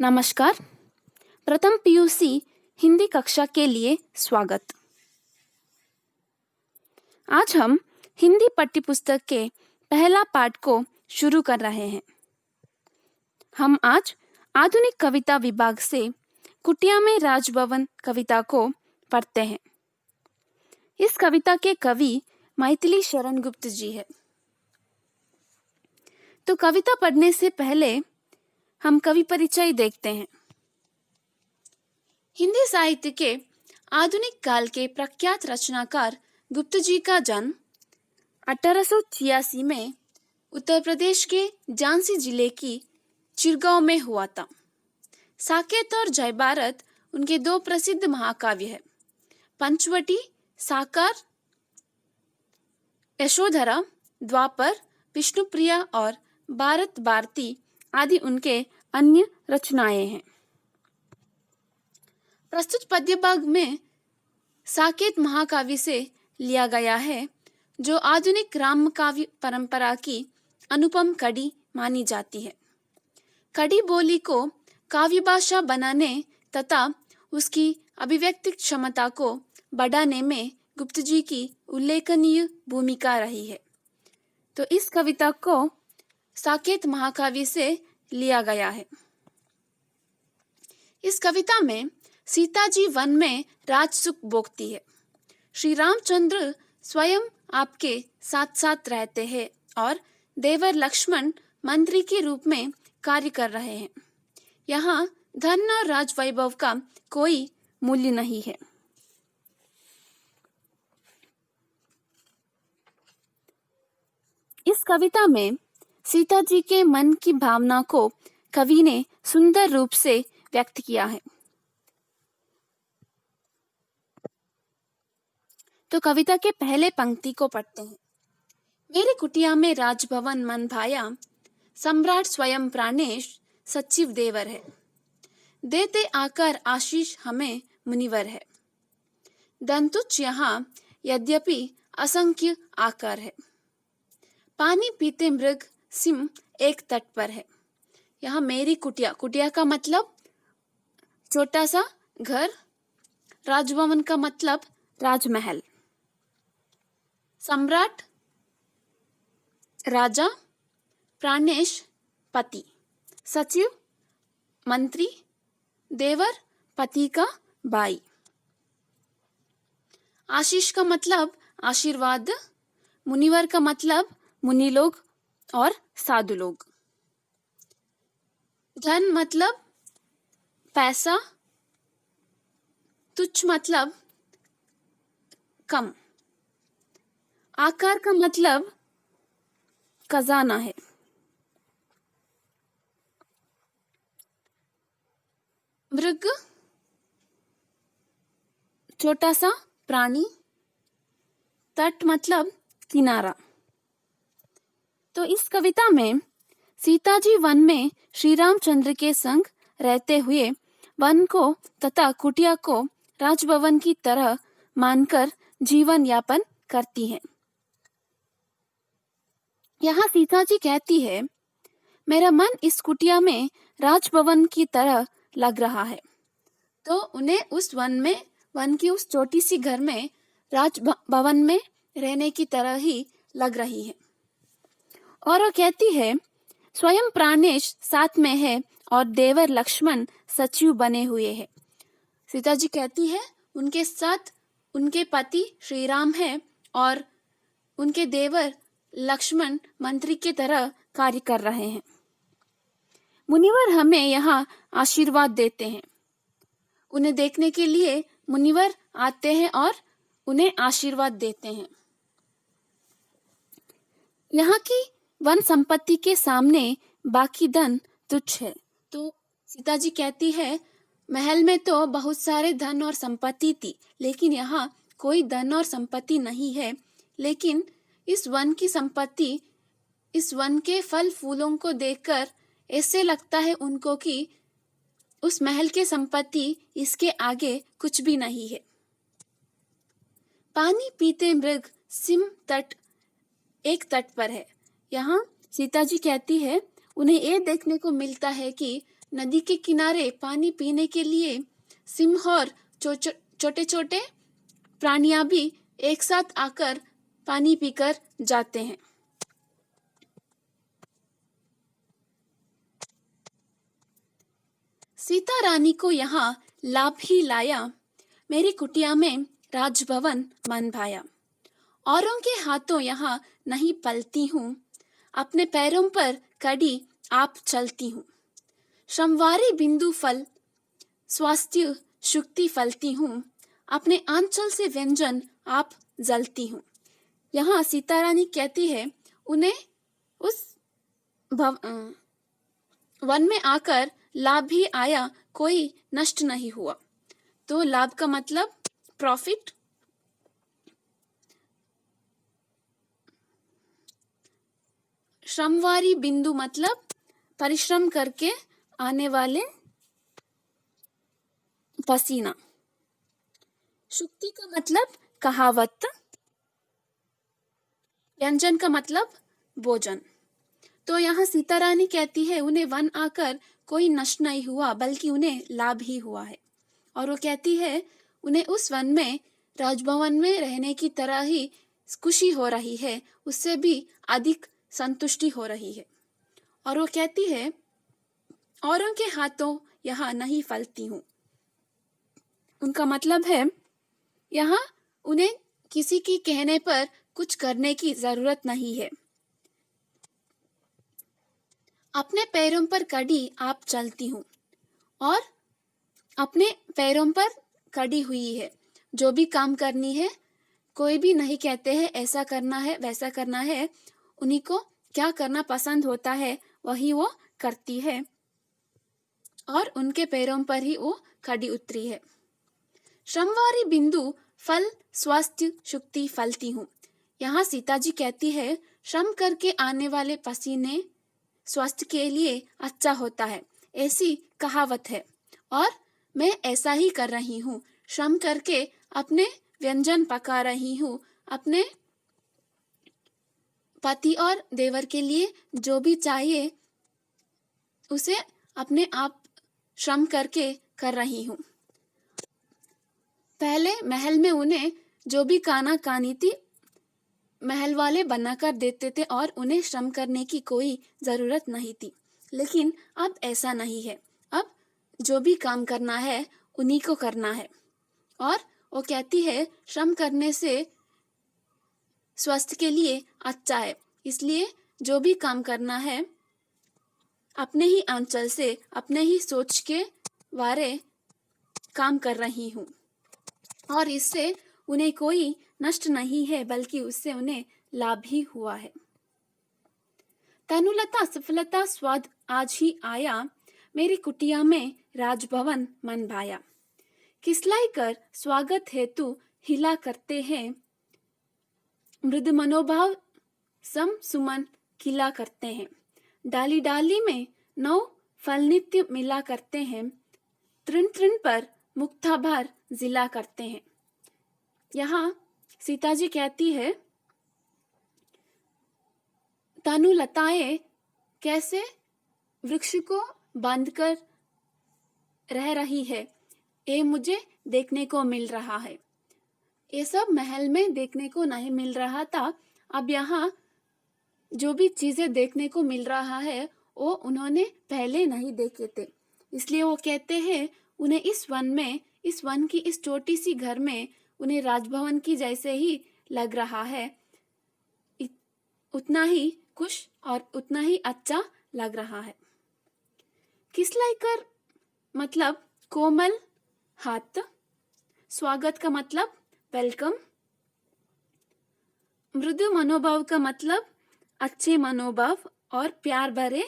नमस्कार। प्रथम पीयूसी हिंदी कक्षा के लिए स्वागत। आज हम हिंदी पाठ्यपुस्तक के पहला पाठ को शुरू कर रहे हैं। हम आज आधुनिक कविता विभाग से कुटिया में राजभवन कविता को पढ़ते हैं। इस कविता के कवि मैथिली शरण गुप्त जी है। तो कविता पढ़ने से पहले हम कवि परिचय देखते हैं। हिंदी साहित्य के आधुनिक काल के प्रख्यात रचनाकार गुप्त जी का जन्म 1886 में उत्तर प्रदेश के झांसी जिले की चिरगांव में हुआ था। साकेत और जय भारत उनके दो प्रसिद्ध महाकाव्य हैं। पंचवटी, साकार, यशोधरा, द्वापर, विष्णुप्रिया और भारत भारती आदि उनके अन्य रचनाएं हैं। प्रस्तुत पद्य भाग में साकेत महाकाव्य से लिया गया है, जो आधुनिक राम काव्य परंपरा की अनुपम कड़ी मानी जाती है। कड़ी बोली को काव्य भाषा बनाने तथा उसकी अभिव्यक्ति क्षमता को बढ़ाने में गुप्त जी की उल्लेखनीय भूमिका रही है। तो इस कविता को साकेत महाकाव्य से लिया गया है। इस कविता में सीता जी वन में राजसुख भोगती है। श्री रामचंद्र स्वयं आपके साथ साथ रहते हैं और देवर लक्ष्मण मंत्री के रूप में कार्य कर रहे हैं। यहाँ धन और राजवैभव का कोई मूल्य नहीं है। इस कविता में सीता जी के मन की भावना को कवि ने सुंदर रूप से व्यक्त किया है। तो कविता के पहले पंक्ति को पढ़ते हैं। मेरी कुटिया में राजभवन मन भाया, सम्राट स्वयं प्राणेश सचिव देवर है। देते आकर आशीष हमें मुनिवर है। दंतुच्च यहाँ यद्यपि असंख्य आकर है। पानी पीते मृग सिम एक तट पर है। यहाँ मेरी कुटिया, कुटिया का मतलब छोटा सा घर, राजभवन का मतलब राजमहल। सम्राट राजा, प्राणेश पति, सचिव मंत्री, देवर पति का भाई। आशीष का मतलब आशीर्वाद, मुनिवर का मतलब मुनि लोग और साधु लोग। धन मतलब पैसा, तुच्छ मतलब कम, आकार का मतलब खजाना है। मृग छोटा सा प्राणी, तट मतलब किनारा। तो इस कविता में सीता जी वन में श्री रामचंद्र के संग रहते हुए वन को तथा कुटिया को राजभवन की तरह मानकर जीवन यापन करती हैं। यहाँ सीता जी कहती है, मेरा मन इस कुटिया में राजभवन की तरह लग रहा है। तो उन्हें उस वन की उस छोटी सी घर में राजभवन में रहने की तरह ही लग रही है। और वो कहती है, स्वयं प्राणेश साथ में है और देवर लक्ष्मण सचिव बने हुए हैं। सीता जी कहती है उनके साथ उनके पति श्री राम है और उनके देवर लक्ष्मण मंत्री की तरह कार्य कर रहे हैं। मुनिवर हमें यहाँ आशीर्वाद देते हैं। उन्हें देखने के लिए मुनिवर आते हैं और उन्हें आशीर्वाद देते हैं। यहाँ की वन संपत्ति के सामने बाकी धन तुच्छ है। तो सीता जी कहती है, महल में तो बहुत सारे धन और संपत्ति थी, लेकिन यहाँ कोई धन और संपत्ति नहीं है। लेकिन इस वन की संपत्ति, इस वन के फल फूलों को देखकर ऐसे लगता है उनको कि उस महल के संपत्ति इसके आगे कुछ भी नहीं है। पानी पीते मृग सिम तट एक तट पर है। यहाँ सीता जी कहती है उन्हें ये देखने को मिलता है कि नदी के किनारे पानी पीने के लिए सिंह और छोटे छोटे प्राणियां भी एक साथ आकर पानी पीकर जाते हैं। सीता रानी को यहाँ लाभ ही लाया, मेरी कुटिया में राजभवन मन भाया। औरों के हाथों यहाँ नहीं पलती हूँ, अपने पैरों पर कड़ी आप चलती हूँ। श्रमवारी बिंदु फल स्वास्थ्य शुक्ति फलती हूँ, अपने आंचल से व्यंजन आप जलती हूँ। यहाँ सीता रानी कहती है उन्हें उस वन में आकर लाभ भी आया, कोई नष्ट नहीं हुआ। तो लाभ का मतलब प्रॉफिट, श्रमवारी बिंदु मतलब परिश्रम करके आने वाले पसीना, शुक्ति का मतलब कहावत, व्यंजन का मतलब भोजन। तो यहाँ सीता रानी कहती है उन्हें वन आकर कोई नष्ट नहीं हुआ, बल्कि उन्हें लाभ ही हुआ है। और वो कहती है उन्हें उस वन में राजभवन में रहने की तरह ही खुशी हो रही है, उससे भी अधिक संतुष्टि हो रही है। और वो कहती है औरों के हाथों यहाँ नहीं फलती हूँ। उनका मतलब है यहाँ उन्हें किसी की कहने पर कुछ करने की जरूरत नहीं है। अपने पैरों पर कड़ी आप चलती हूँ, और अपने पैरों पर कड़ी हुई है। जो भी काम करनी है, कोई भी नहीं कहते हैं ऐसा करना है वैसा करना है, उन्हीं को क्या करना पसंद होता है वही वो करती है, और उनके पैरों पर ही वो खड़ी उतरी है। श्रमवारी बिंदु फल स्वास्थ्य शुक्ति फलती हूँ। यहाँ सीता जी कहती है श्रम करके आने वाले पसीने स्वास्थ्य के लिए अच्छा होता है, ऐसी कहावत है, और मैं ऐसा ही कर रही हूँ। श्रम करके अपने व्यंजन पका रही हूँ, अपने पति और देवर के लिए जो भी चाहिए उसे अपने आप श्रम करके कर रही हूँ। पहले महल में उन्हें जो भी खाना खानी थी महल वाले बनाकर देते थे, और उन्हें श्रम करने की कोई जरूरत नहीं थी। लेकिन अब ऐसा नहीं है, अब जो भी काम करना है उन्हीं को करना है। और वो कहती है श्रम करने से स्वास्थ्य के लिए अच्छा है, इसलिए जो भी काम करना है अपने ही आंचल से, अपने ही सोच के वारे काम कर रही हूँ, और इससे उन्हें कोई नष्ट नहीं है, बल्कि उससे उन्हें लाभ ही हुआ है। तनुलता सफलता स्वाद आज ही आया, मेरी कुटिया में राजभवन मन भाया। किसलाई कर स्वागत हेतु हिला करते हैं, मृद मनोभाव सम सुमन खिला करते हैं। डाली डाली में नौ फल नित्य मिला करते हैं, तृण तृण पर मुक्ताभार जिला करते हैं। यहाँ सीता जी कहती है तनुलताएं कैसे वृक्ष को बांधकर रह रही है, ये मुझे देखने को मिल रहा है। ये सब महल में देखने को नहीं मिल रहा था, अब यहाँ जो भी चीजें देखने को मिल रहा है वो उन्होंने पहले नहीं देखे थे, इसलिए वो कहते हैं उन्हें इस वन में, इस वन की इस छोटी सी घर में उन्हें राजभवन की जैसे ही लग रहा है, उतना ही खुश और उतना ही अच्छा लग रहा है। किसलाई कर मतलब कोमल हाथ, स्वागत का मतलब वेलकम, मृदु मनोभाव का मतलब अच्छे मनोभाव और प्यार भरे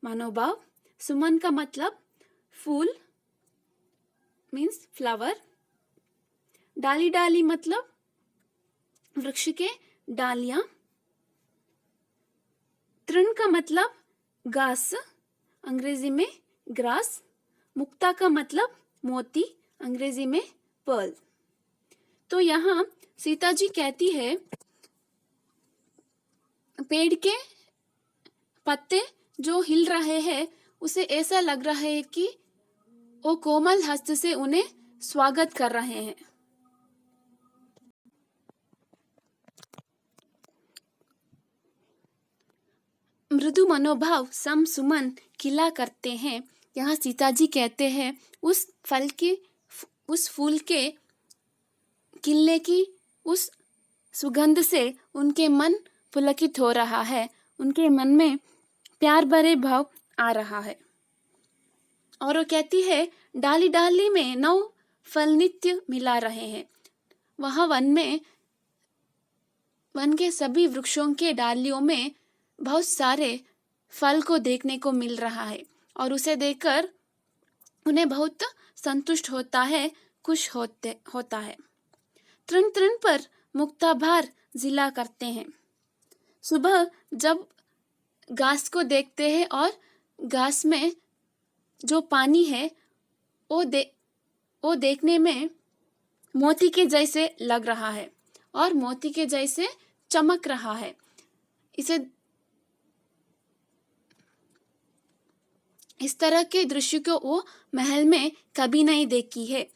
मनोभाव, सुमन का मतलब फूल मीन्स फ्लावर, डाली डाली मतलब वृक्ष के डालियां, तृण का मतलब घास अंग्रेजी में ग्रास, मुक्ता का मतलब मोती अंग्रेजी में पर्ल। तो यहाँ सीता जी कहती है पेड़ के पत्ते जो हिल रहे हैं उसे ऐसा लग रहा है कि वो कोमल हस्त से उन्हें स्वागत कर रहे हैं। मृदु मनोभाव सम सुमन खिला करते हैं। यहाँ सीता जी कहते हैं उस फूल के खिलने की उस सुगंध से उनके मन पुलकित हो रहा है, उनके मन में प्यार भरे भाव आ रहा है। और वो कहती है डाली डाली में नौ फल नित्य मिला रहे हैं। वहाँ वन के सभी वृक्षों के डालियों में बहुत सारे फल को देखने को मिल रहा है और उसे देखकर उन्हें बहुत संतुष्ट होता है, खुश होता है। तृण तृण पर मुक्ताभार जिला करते हैं। सुबह जब घास को देखते हैं और घास में जो पानी है वो देखने में मोती के जैसे लग रहा है और मोती के जैसे चमक रहा है। इस तरह के दृश्य को वो महल में कभी नहीं देखी है।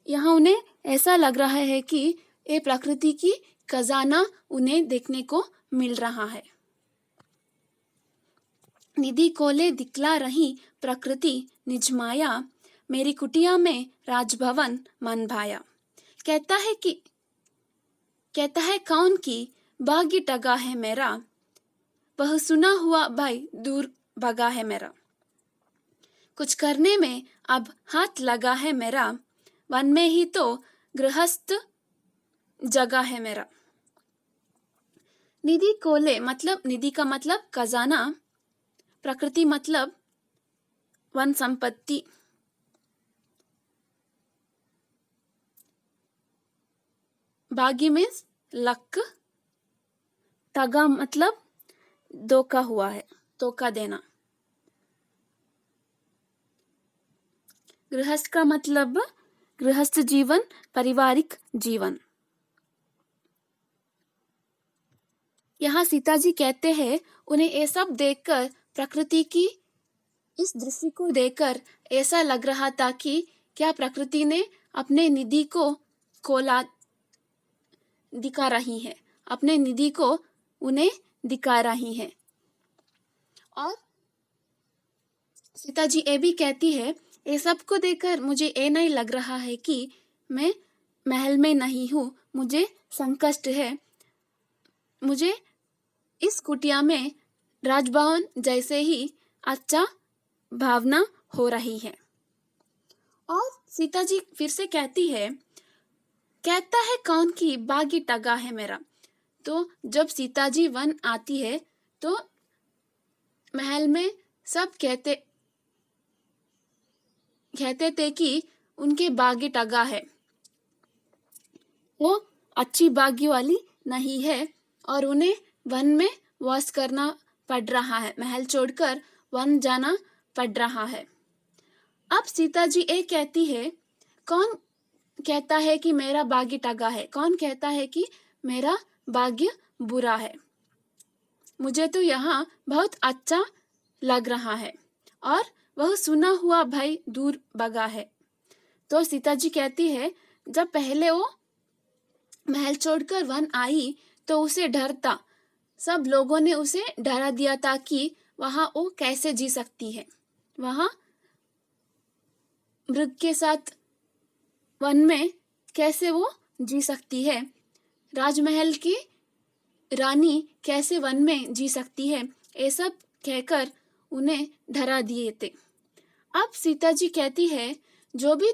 यहाँ उन्हें ऐसा लग रहा है कि ये प्रकृति की खजाना उन्हें देखने को मिल रहा है। निधि कोले दिखला रही प्रकृति निज माया, मेरी कुटिया में राजभवन मन भाया। कहता है कौन की भाग्य टगा है मेरा, वह सुना हुआ भाई दूर भगा है मेरा। कुछ करने में अब हाथ लगा है मेरा, वन में ही तो गृहस्थ जगह है मेरा। निधि कोले मतलब निधि का मतलब खजाना, प्रकृति मतलब वन संपत्ति, भाग्य में लक, टगा मतलब धोखा हुआ है, धोखा देना। गृहस्थ का मतलब गृहस्थ जीवन, पारिवारिक जीवन। यहाँ सीता जी कहते हैं उन्हें ये सब देखकर, प्रकृति की इस दृश्य को देखकर ऐसा लग रहा था कि क्या प्रकृति ने अपने निधि को खोला दिखा रही है, अपने निधि को उन्हें दिखा रही है। और सीता जी ये भी कहती है ये सब को देखकर मुझे ये नहीं लग रहा है कि मैं महल में नहीं हूँ, मुझे संकष्ट है, मुझे इस कुटिया में राजभवन जैसे ही अच्छा भावना हो रही है। और सीता जी फिर से कहता है कौन की भाग्य टगा है मेरा। तो जब सीता जी वन आती है तो महल में सब कहते थे कि उनके भाग्य टगा है, वो अच्छी भाग्य वाली नहीं है और उन्हें वन में वास करना पड़ रहा है, महल छोड़कर वन जाना पड़ रहा है। अब सीता जी ये कहती है कौन कहता है कि मेरा भाग्य टगा है, कौन कहता है कि मेरा भाग्य बुरा है, मुझे तो यहाँ बहुत अच्छा लग रहा है और वह सुना हुआ भाई दूर भगा है। तो सीता जी कहती है जब पहले वो महल छोड़कर वन आई तो उसे डर था, सब लोगों ने उसे डरा दिया था कि वहाँ वो कैसे जी सकती है, वहाँ मृग के साथ वन में कैसे वो जी सकती है, राजमहल की रानी कैसे वन में जी सकती है, ये सब कहकर उन्हें डरा दिए थे। अब सीता जी कहती है जो भी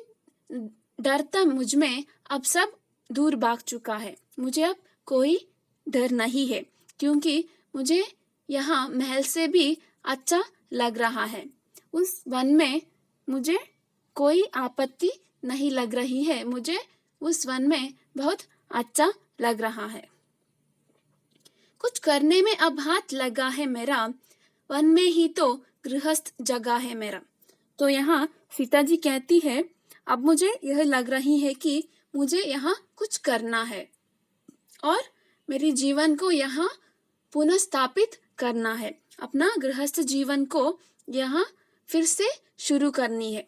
डर था मुझ में अब सब दूर भाग चुका है, मुझे अब कोई डर नहीं है क्योंकि मुझे यहाँ महल से भी अच्छा लग रहा है, उस वन में मुझे कोई आपत्ति नहीं लग रही है, मुझे उस वन में बहुत अच्छा लग रहा है। कुछ करने में अब हाथ लगा है मेरा, वन में ही तो गृहस्थ जगह है मेरा। तो यहाँ सीता जी कहती है अब मुझे यह लग रही है कि मुझे यहाँ कुछ करना है और मेरे जीवन को यहाँ पुनः स्थापित करना है अपना गृहस्थ जीवन को यहाँ फिर से शुरू करनी है।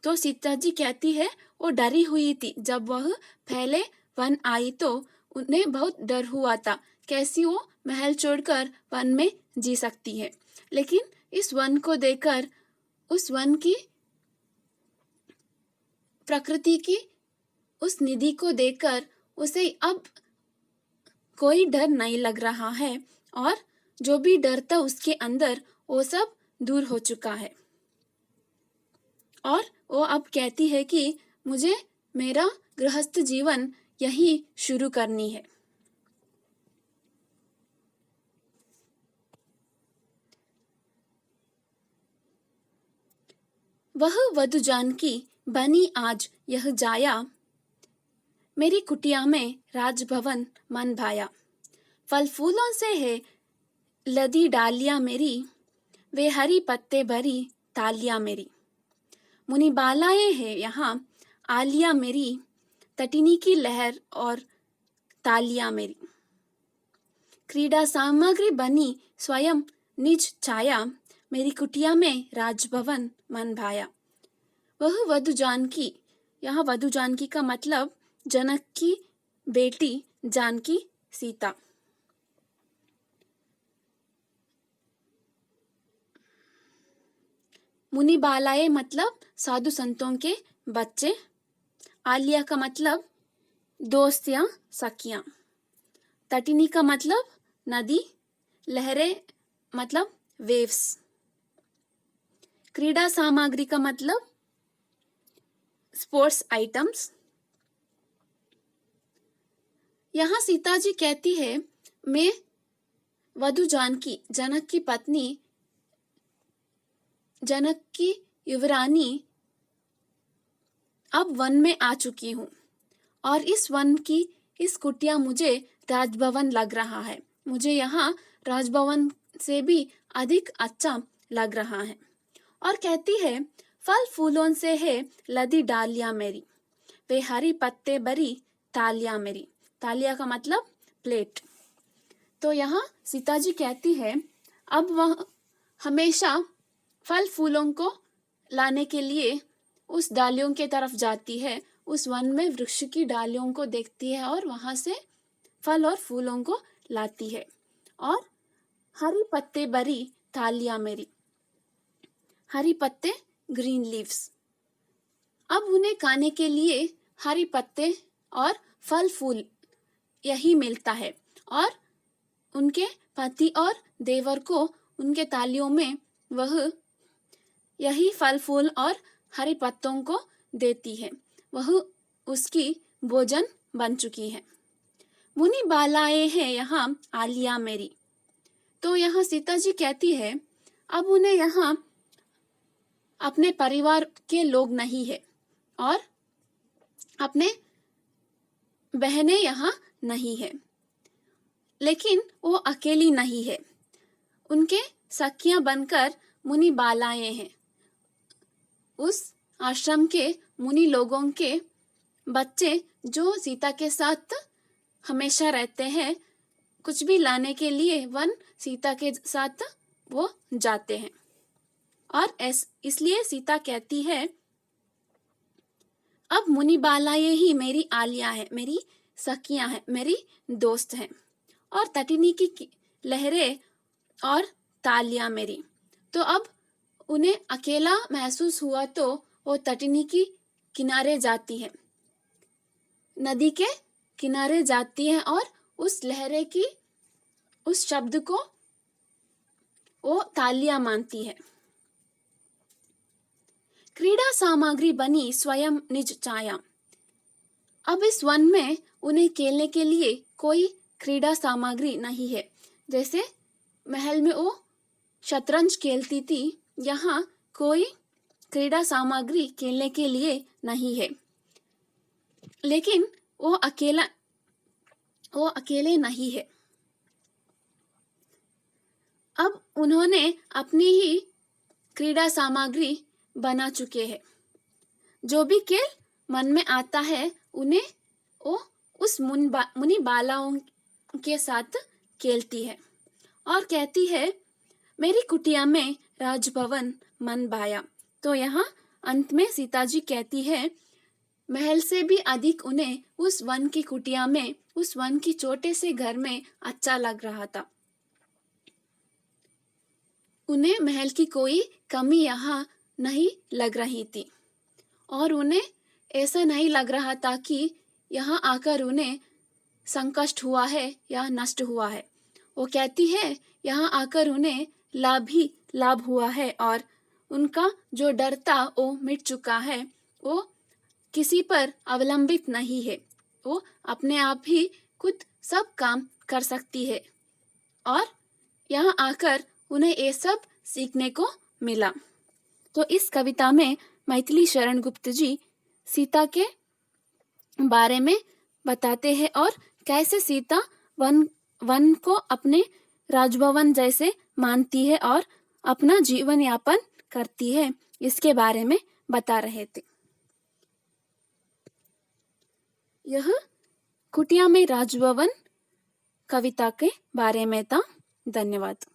तो सीता जी कहती है वो डरी हुई थी, जब वह पहले वन आई तो उन्हें बहुत डर हुआ था, कैसी वो महल छोड़कर वन में जी सकती है। लेकिन इस वन को देखकर, उस वन की प्रकृति की उस निधि को देखकर उसे अब कोई डर नहीं लग रहा है, और जो भी डर था उसके अंदर वो सब दूर हो चुका है। और वो अब कहती है कि मुझे मेरा गृहस्थ जीवन यही शुरू करनी है। वह वधु जानकी बनी आज यह जाया, मेरी कुटिया में राजभवन मन भाया। फल फूलों से है लदी डालियां मेरी, वे हरी पत्ते भरी तालियां मेरी। मुनि बालाएं है यहाँ आलिया मेरी, तटिनी की लहर और तालियां मेरी। क्रीड़ा सामग्री बनी स्वयं निज छाया, मेरी कुटिया में राजभवन मन भाया। वह वधु जानकी, यहाँ वधु जानकी का मतलब जनक की बेटी जानकी सीता। मुनि बालाए मतलब साधु संतों के बच्चे। आलिया का मतलब दोस्त या सखियां। तटिनी का मतलब नदी। लहरें मतलब वेव्स। क्रीड़ा सामग्री का मतलब स्पोर्ट्स आइटम्स। यहाँ सीता जी कहती है, मैं वधु जानकी, जनक की पत्नी, जनक की युवरानी अब वन में आ चुकी हूँ, और इस वन की इस कुटिया मुझे राजभवन लग रहा है। मुझे यहाँ राजभवन से भी अधिक अच्छा लग रहा है। और कहती है, फल फूलों से है लदी डालियां मेरी, वे हरी पत्ते भरी तालियां मेरी। तालिया का मतलब प्लेट। तो यहाँ सीता जी कहती है, अब वह हमेशा फल फूलों को लाने के लिए उस डालियों के तरफ जाती है, उस वन में वृक्ष की डालियों को देखती है और वहां से फल और फूलों को लाती है। और हरी पत्ते भरी थालियां मेरी, हरी पत्ते ग्रीन लीव्स। अब उन्हें खाने के लिए हरी पत्ते और फल फूल यही मिलता है, और उनके पति और देवर को उनके तालियों में वह यही फल फूल और हरी पत्तों को देती है। वह उसकी भोजन बन चुकी है। मुनि बालाएं हैं यहाँ आलिया मेरी। तो यहाँ सीता जी कहती है, अब उन्हें यहाँ अपने परिवार के लोग नहीं है, और अपने बहनें यहाँ नहीं है, लेकिन वो अकेली नहीं है। उनके सखियां बनकर मुनि बालाएं हैं। उस आश्रम के मुनि लोगों के बच्चे जो सीता के साथ हमेशा रहते हैं, कुछ भी लाने के लिए वन सीता के साथ वो जाते हैं। और इसलिए सीता कहती है, अब मुनि बालाएं ही मेरी आलिया है, मेरी सखियां हैं, मेरी दोस्त हैं, और तटिनी की लहरें और तालियां मेरी। तो अब उन्हें अकेला महसूस हुआ तो वो तटिनी की किनारे जाती है, नदी के किनारे जाती है, और उस लहरे की उस शब्द को वो तालियां मानती है। क्रीड़ा सामग्री बनी स्वयं निज छाया। अब इस वन में उन्हें खेलने के लिए कोई क्रीड़ा सामग्री नहीं है। जैसे महल में वो शतरंज खेलती थी, यहाँ कोई क्रीड़ा सामग्री खेलने के लिए नहीं है। लेकिन वो अकेले नहीं है। अब उन्होंने अपनी ही क्रीड़ा सामग्री बना चुके हैं। जो भी खेल मन में आता है उन्हें वो उस मुनि बालाओं के साथ खेलती है, और कहती है, मेरी कुटिया में राजभवन मन भाया। तो यहाँ अंत में सीता जी कहती है, महल से भी अधिक उन्हें उस वन की कुटिया में, उस वन की छोटे से घर में अच्छा लग रहा था। उन्हें महल की कोई कमी यहाँ नहीं लग रही थी और उन्हें ऐसा नहीं लग रहा था कि यहाँ आकर उन्हें संकट हुआ है या नष्ट हुआ है। वो कहती है यहाँ आकर उन्हें लाभ ही लाभ हुआ है और उनका जो डर था वो मिट चुका है। वो किसी पर अवलंबित नहीं है, वो अपने आप ही खुद सब काम कर सकती है और यहाँ आकर उन्हें ये सब सीखने को मिला। तो इस कविता में मैथिली शरण गुप्त जी सीता के बारे में बताते हैं और कैसे सीता वन को अपने राजभवन जैसे मानती है और अपना जीवन यापन करती है, इसके बारे में बता रहे थे। यह कुटिया में राजभवन कविता के बारे में था। धन्यवाद।